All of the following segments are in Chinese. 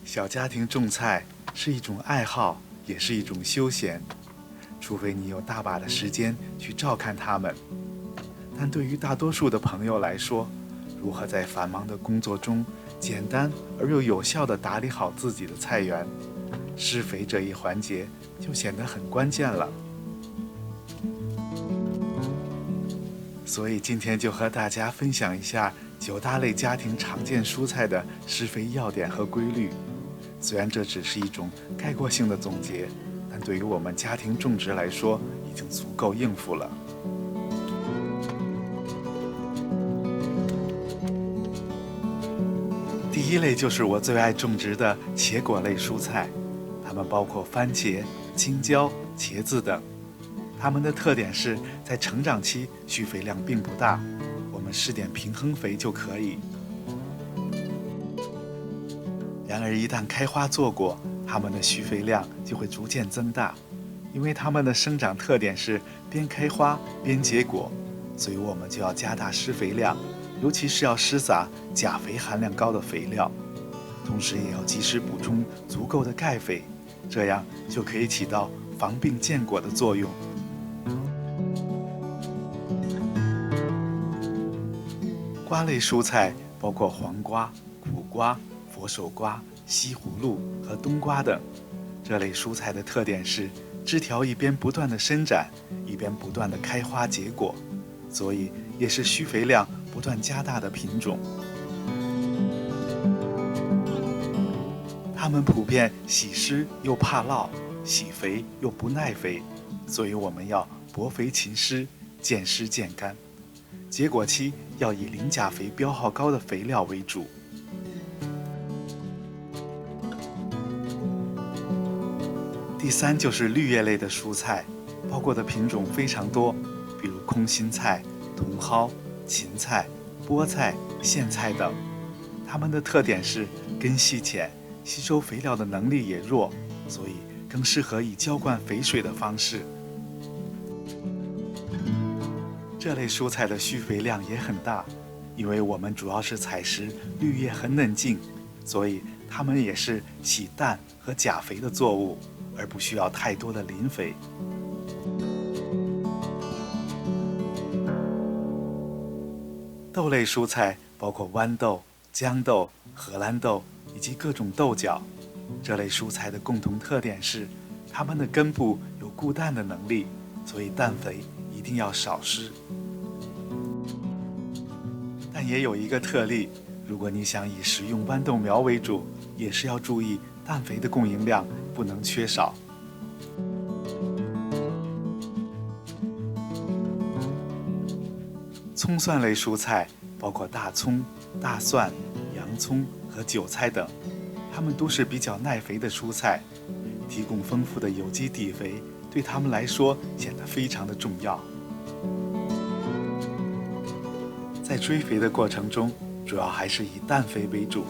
小家庭种菜是一种爱好，也是一种休闲，除非你有大把的时间去照看它们。但对于大多数的朋友来说，如何在繁忙的工作中简单而又有效地打理好自己的菜园，施肥这一环节就显得很关键了。所以今天就和大家分享一下9大类家庭常见蔬菜的施肥要点和规律。虽然这只是一种概括性的总结，但对于我们家庭种植来说，已经足够应付了。第一类就是我最爱种植的茄果类蔬菜，它们包括番茄、青椒、茄子等。它们的特点是在成长期需肥量并不大，我们施点平衡肥就可以。然而一旦开花坐果，它们的需肥量就会逐渐增大，因为它们的生长特点是边开花边结果，所以我们就要加大施肥量，尤其是要施撒钾肥含量高的肥料，同时也要及时补充足够的钙肥，这样就可以起到防病健果的作用。瓜类蔬菜包括黄瓜、苦瓜、佛手瓜、西葫芦和冬瓜等。这类蔬菜的特点是枝条一边不断的伸展，一边不断的开花结果，所以也是需肥量不断加大的品种。它们普遍喜湿又怕涝，喜肥又不耐肥，所以我们要薄肥勤湿，见湿见干。结果期要以磷钾肥标号高的肥料为主。第三就是绿叶类的蔬菜，包括的品种非常多，比如空心菜、茼蒿、芹菜、菠菜、苋菜等。它们的特点是根系浅，吸收肥料的能力也弱，所以更适合以浇灌肥水的方式。这类蔬菜的需肥量也很大，因为我们主要是采食绿叶和嫩茎，所以它们也是喜氮和钾肥的作物，而不需要太多的磷肥。豆类蔬菜包括豌豆、豇豆、荷兰豆以及各种豆角。这类蔬菜的共同特点是，它们的根部有固氮的能力，所以氮肥一定要少施。但也有一个特例，如果你想以食用豌豆苗为主，也是要注意氮肥的供应量不能缺少。葱蒜类蔬菜包括大葱、大蒜、洋葱和韭菜等，它们都是比较耐肥的蔬菜，提供丰富的有机底肥，对它们来说显得非常的重要。在追肥的过程中，主要还是以氮肥为主，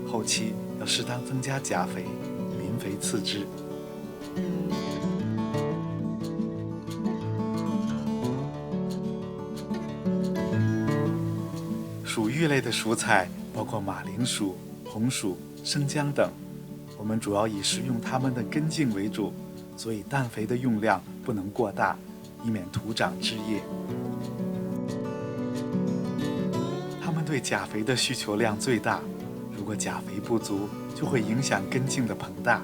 后期要适当增加钾肥，磷肥次之。薯芋类的蔬菜包括马铃薯、红薯、生姜等，我们主要以食用它们的根茎为主，所以氮肥的用量不能过大，以免徒长枝叶。它们对钾肥的需求量最大，如果钾肥不足，就会影响根茎的膨大。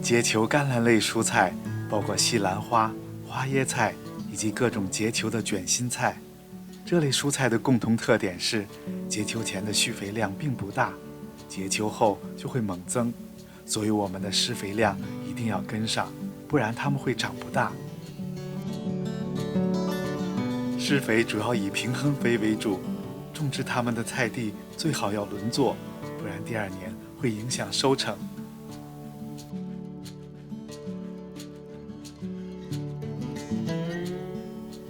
结球甘蓝类蔬菜包括西兰花、花椰菜以及各种结球的卷心菜。这类蔬菜的共同特点是，结球前的需肥量并不大，结球后就会猛增，所以我们的施肥量一定要跟上，不然它们会长不大。施肥主要以平衡肥为主，种植它们的菜地最好要轮作，不然第2年会影响收成。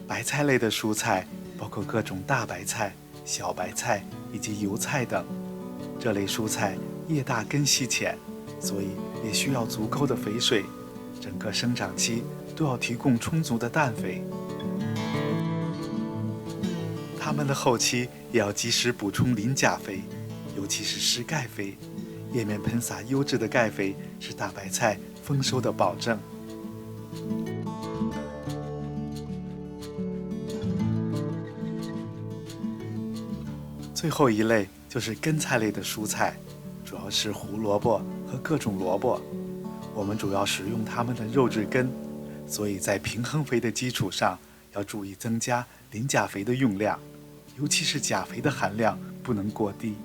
白菜类的蔬菜包括各种大白菜、小白菜以及油菜等。这类蔬菜叶大根系浅，所以也需要足够的肥水，整个生长期都要提供充足的氮肥。它它们的后期也要及时补充磷钾肥，尤其是施钙肥。叶面喷洒优质的钙肥是大白菜丰收的保证。最后一类就是根菜类的蔬菜，主要是胡萝卜和各种萝卜。我们主要食用它们的肉质根，所以在平衡肥的基础上，要注意增加磷钾肥的用量，尤其是钾肥的含量不能过低。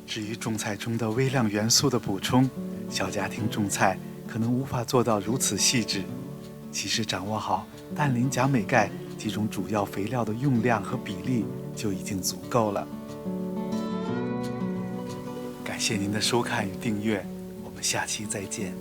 至于种菜中的微量元素的补充，小家庭种菜可能无法做到如此细致。其实掌握好氮、磷、钾、镁、钙几种主要肥料的用量和比例就已经足够了。感谢您的收看与订阅，我们下期再见。